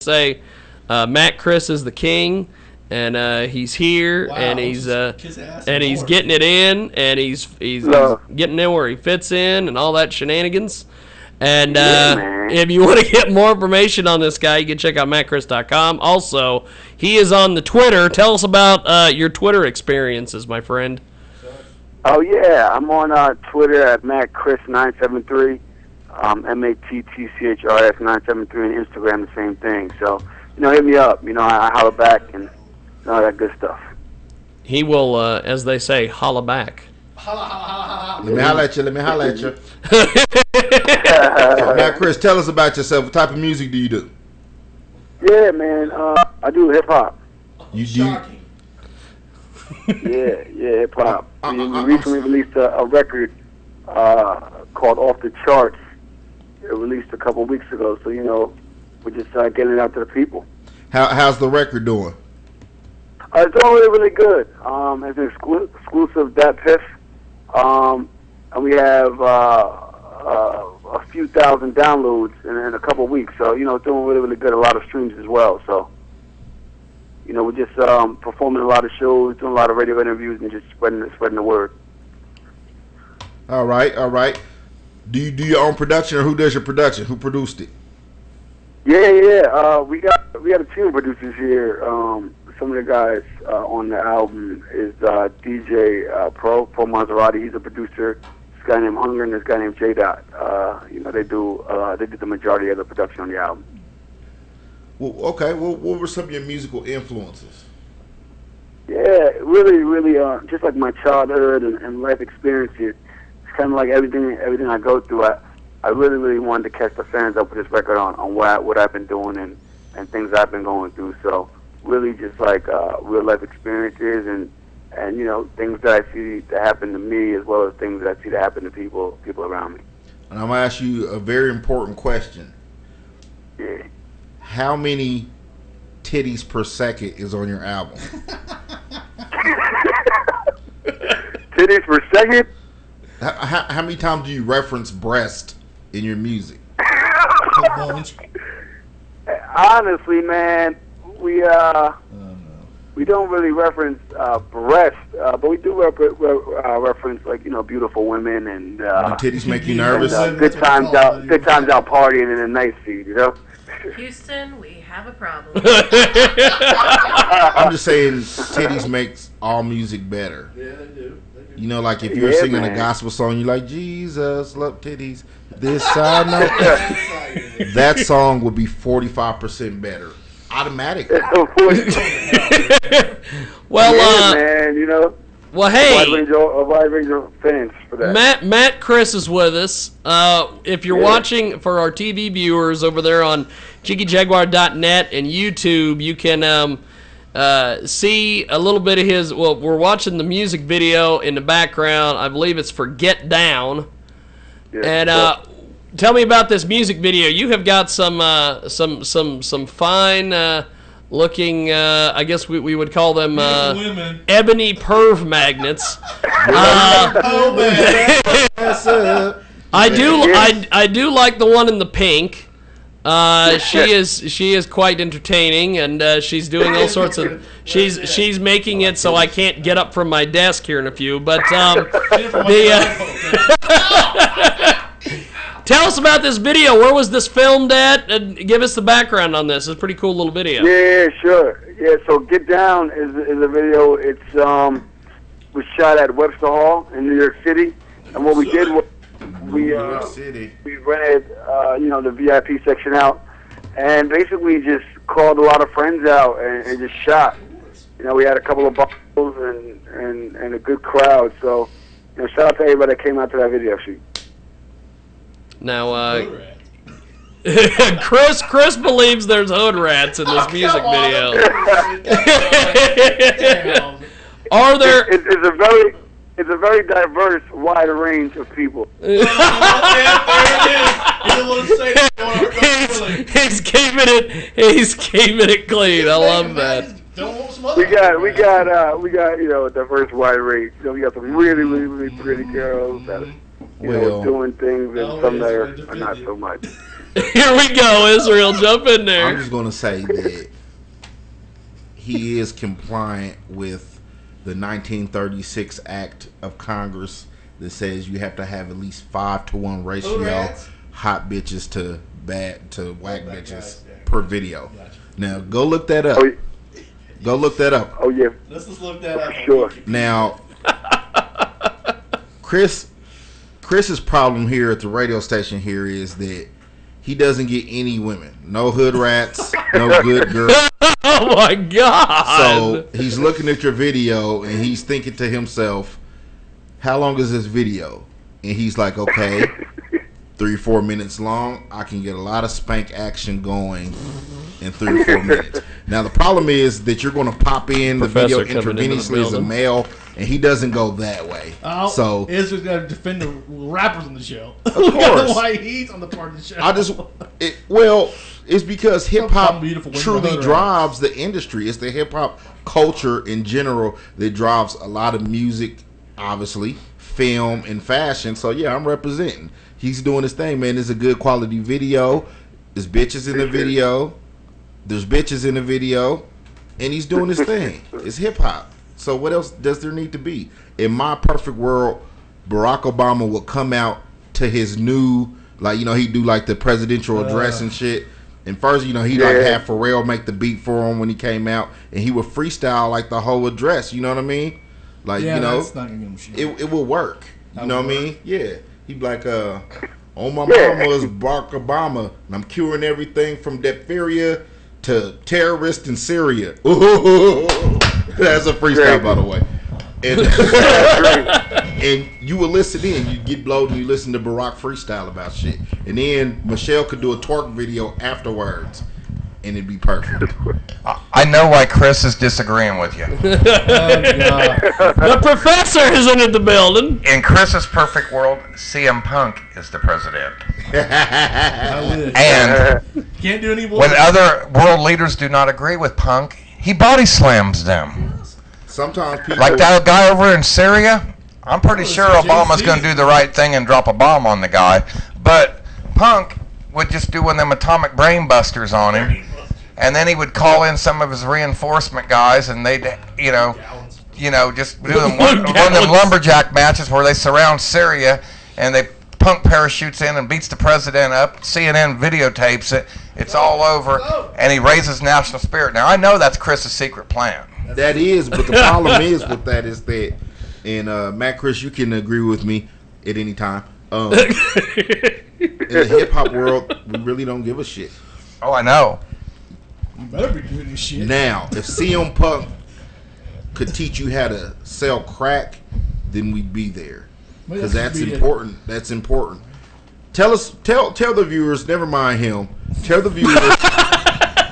say Matt Chris is the king, and he's here, and he's getting it in, and he's getting in where he fits in, and all that shenanigans. And if you want to get more information on this guy, you can check out mattchris.com. Also, he is on the Twitter. Tell us about your Twitter experiences, my friend. Oh, yeah. I'm on Twitter at mattchris973, MATTCHRS 973, and Instagram the same thing. So, hit me up. I holler back and all that good stuff. He will, as they say, holla back. Let me holla at you. So, Matt Chris, tell us about yourself. What type of music do you do? Yeah, man. I do hip hop. You do? Yeah, hip hop. We recently released a record called Off the Charts. It released a couple weeks ago, so we're just getting it out to the people. How's the record doing? It's doing really good. It's an exclusive Dat Piff. And we have a few thousand downloads in a couple of weeks. So, it's doing really good. A lot of streams as well. So, we're just performing a lot of shows, doing a lot of radio interviews, and just spreading the word. All right. Do you do your own production, or who does your production? Who produced it? Yeah. We got a team of producers here. Some of the guys on the album is DJ Pro Maserati. He's a producer. This guy named Hunger and this guy named J Dot. They did the majority of the production on the album. Well, okay. Well, what were some of your musical influences? Yeah, really, just like my childhood and life experiences. It's kind of like everything I go through. I really wanted to catch the fans up with this record on what I've been doing and things I've been going through. So really just like real life experiences and things that I see that happen to me, as well as things that I see that happen to people around me. And I'm going to ask you a very important question. Yeah. How many titties per second is on your album? Titties per second? How many times do you reference breast in your music? Honestly, man, we don't really reference breast, but we do reference like beautiful women and titties make you nervous. Good times out partying in a nice feed, Houston, we have a problem. I'm just saying, titties makes all music better. Yeah, they do. Like if you're singing a gospel song, you're like, Jesus, love titties. This I know. That song would be 45% better. Automatically. Well, man, well, hey, a wide range of fans for that. Matt Chris is with us. If you're watching, for our TV viewers over there on JiggyJaguar.net and YouTube, you can see a little bit of his. Well, we're watching the music video in the background. I believe it's for Get Down. Yeah, and tell me about this music video. You have got some fine looking, I guess we would call them ebony perv magnets. I do like the one in the pink. She is quite entertaining, and she's doing all sorts of. She's making it so I can't get up from my desk here in a few. But tell us about this video. Where was this filmed at? And give us the background on this. It's a pretty cool little video. Yeah, sure. Yeah, so Get Down is a video. It's was shot at Webster Hall in New York City, and what we did was we rented the VIP section out, and basically just called a lot of friends out and just shot. We had a couple of bottles and a good crowd. So shout out to everybody that came out to that video shoot. Now, Chris believes there's hood rats in this music video. Are there? It's a very diverse, wide range of people. He's keeping it clean. I love that. We got a diverse, wide range. We got some really pretty girls that are doing things, and some that are not so much. Here we go, Izreal. Jump in there. I'm just going to say that he is compliant with the 1936 Act of Congress that says you have to have at least 5-to-1 ratio hot bitches to whack bitches per video. Gotcha. Now go look that up. Go look that up. Oh yeah. Let's just look that up. Sure. Now, Chris's problem here at the radio station here is that he doesn't get any women. No hood rats, no good girls. Oh my God. So he's looking at your video and he's thinking to himself, how long is this video? And he's like, okay, 3-4 minutes long. I can get a lot of spank action going in 3 or 4 minutes. Now the problem is that you're going to pop in the video intravenously as a male, and he doesn't go that way. Oh, so Izreal's got to defend the rappers on the show. Of course, why he's on the part of the show. It's because hip hop truly drives the industry. It's the hip hop culture in general that drives a lot of music, obviously, film, and fashion. So yeah, I'm representing. He's doing his thing, man. It's a good quality video. There's bitches in the video. There's bitches in the video, and he's doing his thing. It's hip hop. So what else does there need to be? In my perfect world, Barack Obama would come out to his new, like, he'd do like the presidential address and shit. And first, he'd like have Pharrell make the beat for him when he came out, and he would freestyle like the whole address. You know what I mean? Like, that's not gonna give him shit. It will work. You know what I mean? Yeah. He'd be like, on my mama is Barack Obama, and I'm curing everything from diphtheria to terrorists in Syria. Ooh, that's a freestyle, by the way. And you would listen in. You get blowed and you listen to Barack freestyle about shit. And then Michelle could do a twerk video afterwards, and it'd be perfect. I know why Chris is disagreeing with you. The professor is in the building. In Chris's perfect world, CM Punk is the president. And can't do any more. When other world leaders do not agree with Punk, he body slams them. Sometimes people like that guy over in Syria. I'm pretty sure Obama's going to do the right thing and drop a bomb on the guy, but Punk would just do one of them atomic brain busters on him, and then he would call in some of his reinforcement guys, and they'd just do them one of them lumberjack matches where they surround Syria and they Punk parachutes in and beats the president up. CNN videotapes it. It's all over, and he raises national spirit. Now I know that's Chris's secret plan. That is, but the problem is with that is that, and Matt, Chris, you can agree with me at any time. In the hip hop world, we really don't give a shit. Oh, I know. You better be doing this shit. Now, if CM Punk could teach you how to sell crack, then we'd be there. Because that's important. That's important. Tell the viewers, never mind him. Tell the viewers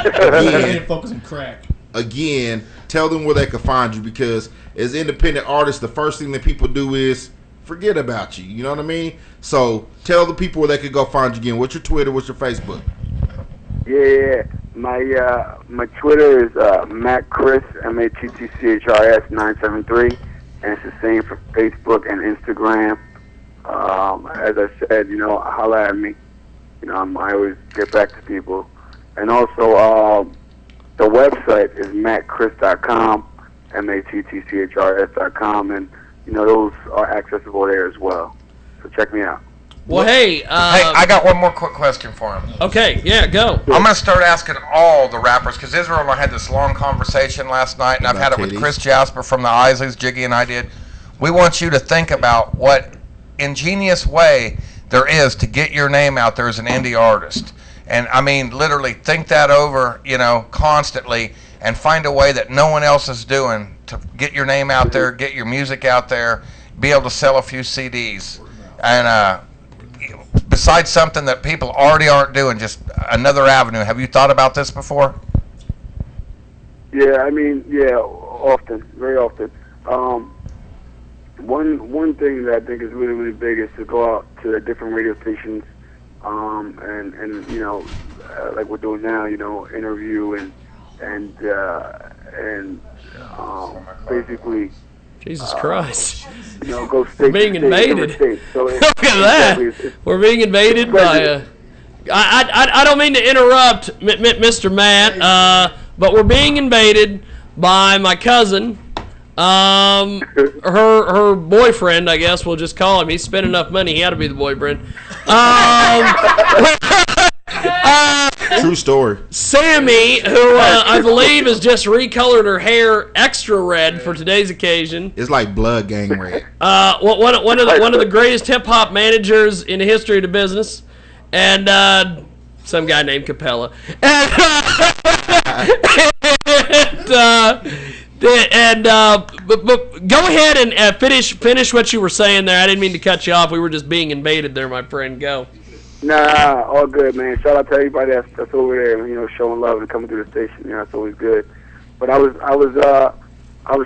again, focus on crack. Again, tell them where they can find you, because as independent artists, the first thing that people do is forget about you. You know what I mean? So tell the people where they could go find you again. What's your Twitter? What's your Facebook? Yeah, my Twitter is MattChris, MattChris 973, and it's the same for Facebook and Instagram. As I said, holla at me. I always get back to people. And also, the website is mattchris.com, MattChris.com, and those are accessible there as well. So check me out. Well, hey, I got one more quick question for him. Okay, yeah, go. I'm going to start asking all the rappers, because Izreal and I had this long conversation last night, and I've had it with Chris Jasper from the Isleys, Jiggy and I did. We want you to think about what ingenious way there is to get your name out there as an indie artist. And, I mean, literally think that over, constantly, and find a way that no one else is doing to get your name out there, get your music out there, be able to sell a few CDs. And besides something that people already aren't doing, just another avenue. Have you thought about this before? Yeah, often, very often. One thing that I think is really, really big is to go out to the different radio stations, and like we're doing now, interview and basically. Jesus Christ. Go state. We're being invaded. So look at that. We're being invaded by I don't mean to interrupt, Mr. Matt, but we're being invaded by my cousin. Her boyfriend, I guess we'll just call him. He spent enough money; he had to be the boyfriend. True story. Sammy, who I believe has just recolored her hair extra red for today's occasion. It's like blood gang red. One of the greatest hip hop managers in the history of the business, and some guy named Capella. But go ahead and finish what you were saying there. I didn't mean to cut you off. We were just being invaded there, my friend. Go. Nah, all good, man. Shout out to everybody that's over there, showing love and coming through the station. That's always good. But I was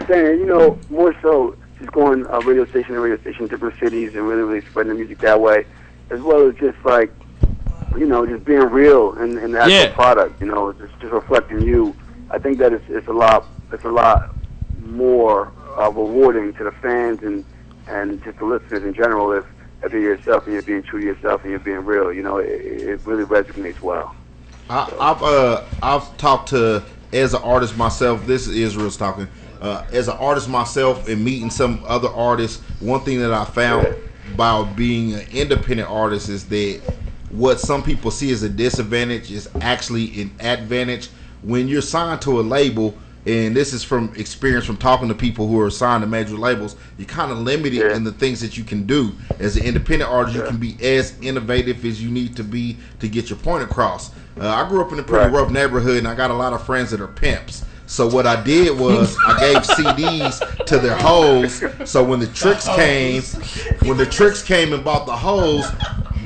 saying, more so just going radio station to radio station, different cities, and really spreading the music that way, as well as just like, just being real in the actual product. Just reflecting you. I think that it's a lot more rewarding to the fans and just the listeners in general if you're yourself and you're being true to yourself and you're being real. It really resonates well. I've talked to, as an artist myself, this is Izreal's talking, as an artist myself and meeting some other artists, one thing that I found by being an independent artist is that what some people see as a disadvantage is actually an advantage. When you're signed to a label, and this is from experience from talking to people who are signed to major labels, you're kind of limited in the things that you can do. As an independent artist, you can be as innovative as you need to be to get your point across. I grew up in a pretty rough neighborhood, and I got a lot of friends that are pimps. So what I did was I gave CDs to their hoes. So when the tricks came and bought the hoes,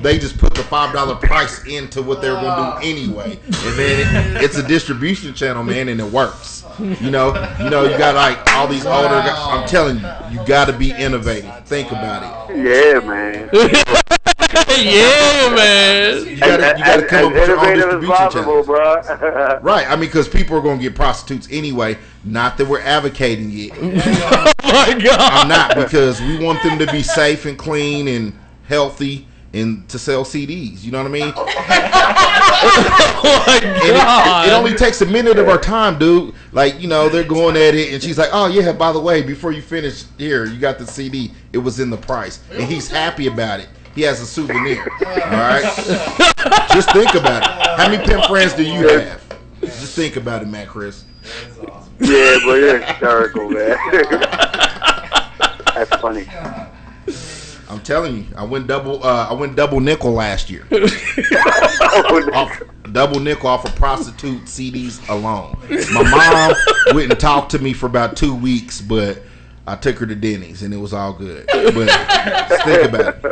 they just put the $5 price into what they were gonna do anyway, and then it's a distribution channel, man, and it works. You got like all these older guys. I'm telling you, you got to be innovative. Think about it. Yeah, man. Yeah, man. You got to come up with your own distribution channel, bro. Right. I mean, because people are going to get prostitutes anyway. Not that we're advocating it. Oh my God. I'm not, because we want them to be safe and clean and healthy and to sell CDs. You know what I mean? Oh my God. It only takes a minute of our time, dude. Like, they're going at it, and she's like, oh, yeah, by the way, before you finish, here, you got the CD. It was in the price. And he's happy about it. He has a souvenir. All right? Just think about it. How many pimp friends do you have? Just think about it, Matt Chris. Yeah, but you're hysterical, man. That's funny. I'm telling you, I went double nickel last year. Double nickel off of prostitute CDs alone. My mom wouldn't talk to me for about 2 weeks, but I took her to Denny's and it was all good. But think about it.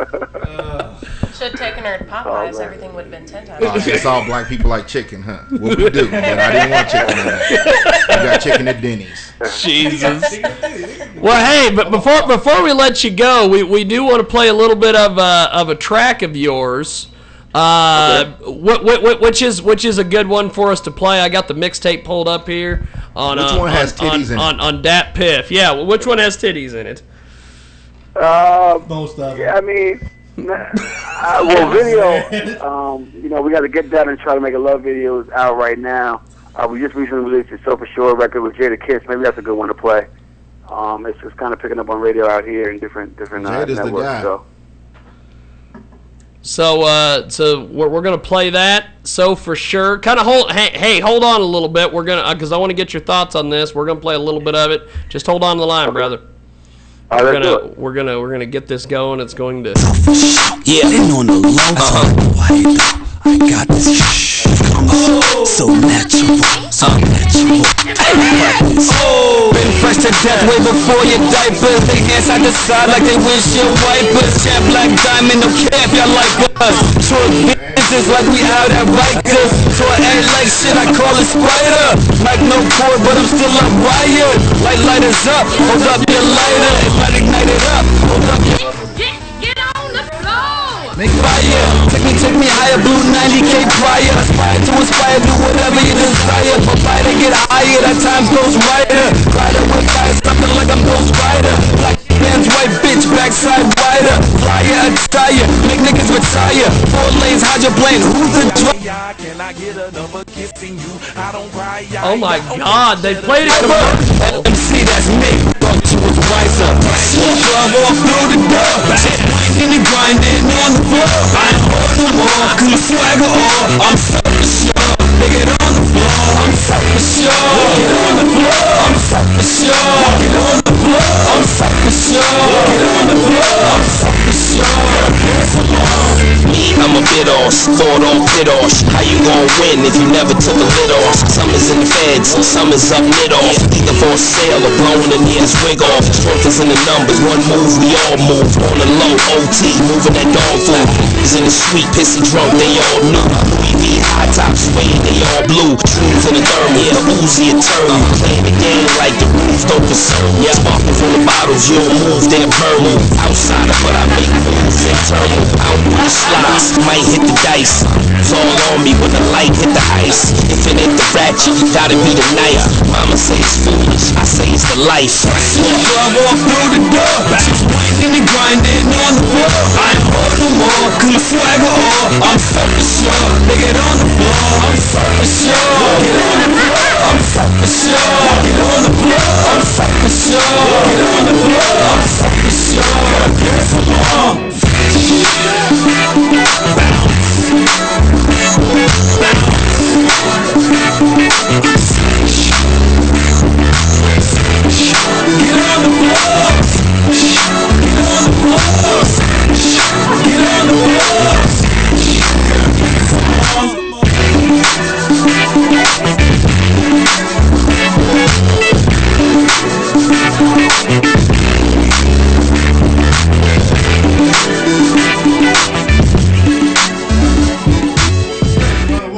Should have taken her to Popeyes. Everything would have been 10 times. It's all black people like chicken, huh? What we do? But I didn't want chicken. We got chicken at Denny's. Jesus. Well, hey, but before we let you go, we do want to play a little bit of a track of yours. Which is a good one for us to play. I got the mixtape pulled up here on which one has titties in it? On Dat Piff. Yeah, well, which one has titties in it? Most of them. Yeah, I mean, video. We got to get down and try to make a love videos out right now. We just recently released a For Sure record with Jadakiss. Maybe that's a good one to play. It's just kind of picking up on radio out here in different networks. The guy. So we're gonna play that. So For Sure, kind of hold on a little bit. We're gonna because I want to get your thoughts on this. We're gonna play a little bit of it. Just hold on the line, brother. We're gonna get this going. It's going to. Yeah, and on the low white. I got this so natural, so natural. Been fresh to death way before your diapers. They hands side to side like they windshield wipers. Champ Black Diamond, no care if y'all like us. Short bitches like we out at Rikers. So I ain't like shit, I call it Spider. Like no cord, but I'm still up wired. Lighters up, hold up your lighter. Light ignite it up, hold up your Get on the floor! make fire, take me higher, blue 90K prior. Aspire to inspire, do whatever you desire. But fighter get higher, that time goes rider. Rider with fire, something like I'm Ghost Rider. Black pants, white bitch, backside rider. Flyer, attire, make niggas retire. 4 lanes, hydroplane, who's the Oh my God, they played it commercial. MC, that's me. Thought you was wiser. Smoke club all through the door. Just winding and grinding on the floor. I ain't on no more. Cause my swagger on. I'm so for sure. They get on the floor. I'm so for sure. Get on the floor. I'm so for sure. Get on the floor. I'm so for sure. Get on the floor. I'm so for sure. Me, I'm a bit off, thought on pit off. How you gon' win if you never took a lid off? Some is in the feds, some is up mid off. Either for sale or blowing the nearest wig off. Strength is in the numbers, one move, we all move. On the low, OT, moving that dog food. Is in the sweet, pissy drunk, they all knew. Louis V, high top, suede, they all blue. Shrooms in the thermal, the Uzi a turn. Playing the game like the rules don't concern. Yeah, sparking from the bottles, you don't move, they'll burn you. Outsider, but I make moves internal. I don't do the slots, might hit the dice. It's all on me when the light hit the ice. If it ain't the ratchet, gotta be the knife. Mama say it's foolish, I say it's the life. Smoke club all through the door. Just winding and grinding on the floor. I ain't on no more, cause my swagger on. I'm so for sure, they get on the floor. I'm so for sure, get on the floor. I'm so for sure, get on the floor. I'm so for sure, get on the floor. I'm so for sure, get so long.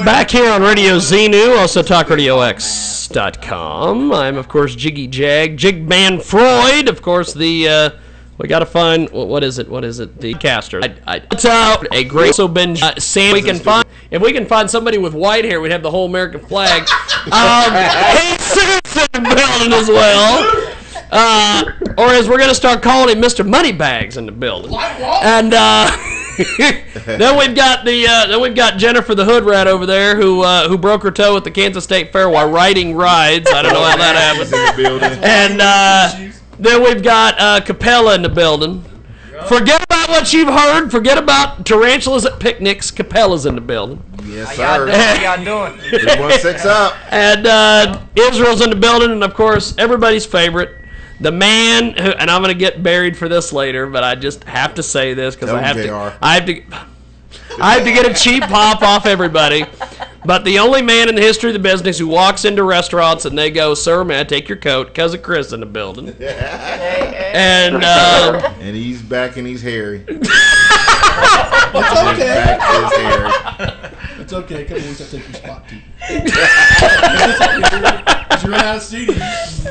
Back here on Radio Xenu, also TalkRadioX.com. I'm, of course, Jiggy Jigman Freud. Of course, the we got to find what is it? The caster. It's a great so binge. Sam, we can find if we can find somebody with white hair, we'd have the whole American flag. Hey, Susan in the building as well. Or as we're gonna start calling him, Mr. Moneybags in the building. And then we've got Jennifer the Hood Rat over there who broke her toe at the Kansas State Fair while riding rides. I don't know how that happened. In the building. And then we've got Capella in the building. Forget about what you've heard. Forget about tarantulas at picnics. Capella's in the building. Yes, sir. How y'all doing? 316 up. And Izreal's in the building, and of course everybody's favorite. The man who, and I'm going to get buried for this later, but I just have to say this because I have to get a cheap pop off everybody. But the only man in the history of the business who walks into restaurants and they go, "Sir, may I take your coat?" Cousin Chris in the building. And he's back and he's hairy. It's okay. It's okay. Come on, I'll take your spot too. You're out of CDs.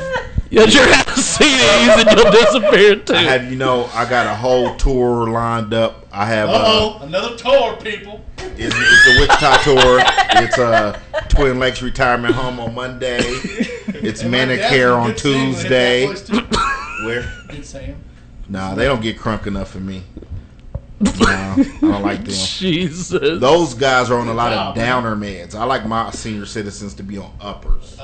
Yes, you're out of CDs and you'll disappear too. I got a whole tour lined up. I have another tour, people. It's the Wichita tour. It's Twin Lakes Retirement Home on Monday. It's Manicare on Tuesday. Where? Good Sam. Nah, they don't get crunk enough for me. No, I don't like them. Jesus. Those guys are on a lot of downer meds. I like my senior citizens to be on uppers.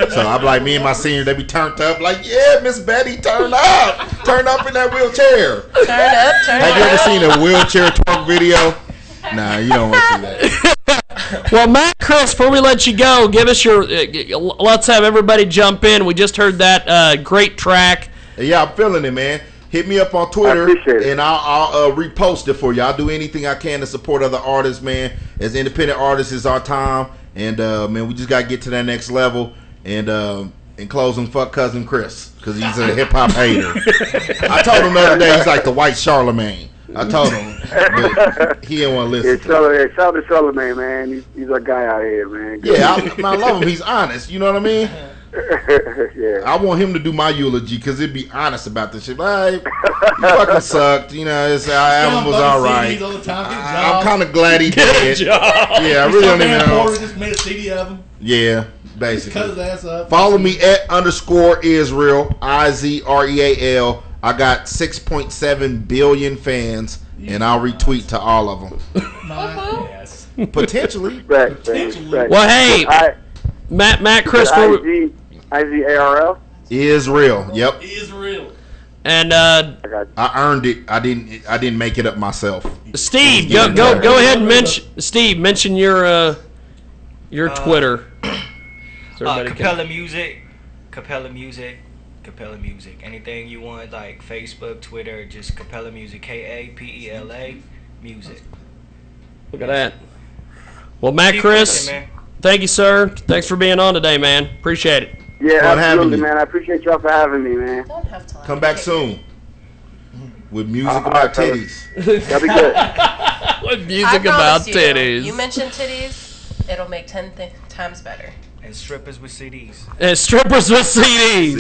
So I'm like, me and my senior, they be turned up. Like, yeah, Miss Betty, turn up in that wheelchair. Have you ever seen a wheelchair twerk video? Nah, you don't want to see that. Well, Matt, Chris, before we let you go, give us your. Let's have everybody jump in. We just heard that great track. Yeah, I'm feeling it, man. Hit me up on Twitter, and I'll repost it for you. I'll do anything I can to support other artists, man. As independent artists, it's our time, and man, we just gotta get to that next level. And in closing, fuck cousin Chris, because he's a hip hop hater. I told him the other day he's like the white Charlemagne. I told him, but he didn't want to listen. Shout out to Charlemagne, man. He's a guy out here, man. Yeah, I love him. He's honest. You know what I mean? Yeah. I want him to do my eulogy because he'd be honest about this shit. Like, he fucking sucked. You know, his album was all right. I'm kind of glad he did. Yeah, I really don't even know. Just made a CD of him. Yeah, basically. Cut his ass up. Follow me at _Izreal, IZREAL. I got 6.7 billion fans, and I'll retweet to all of them. Yes. Potentially. Right. Well, hey, Matt, Chris, IZARL. Izreal. Yep. Izreal. And I earned it. I didn't make it up myself. Steve, go ahead and mention your Twitter. Capella Music. Anything you want, like Facebook, Twitter, just Capella Music. KAPELA Music. Look at that. Well, Matt, Chris, thank you, sir. Thanks for being on today, man. Appreciate it. Yeah, absolutely, man. I appreciate y'all for having me, man. Don't have to come back soon with music about titties. That'll be good. With music about titties. You mention titties, it'll make 10 times better. And strippers with CDs. And strippers with CDs.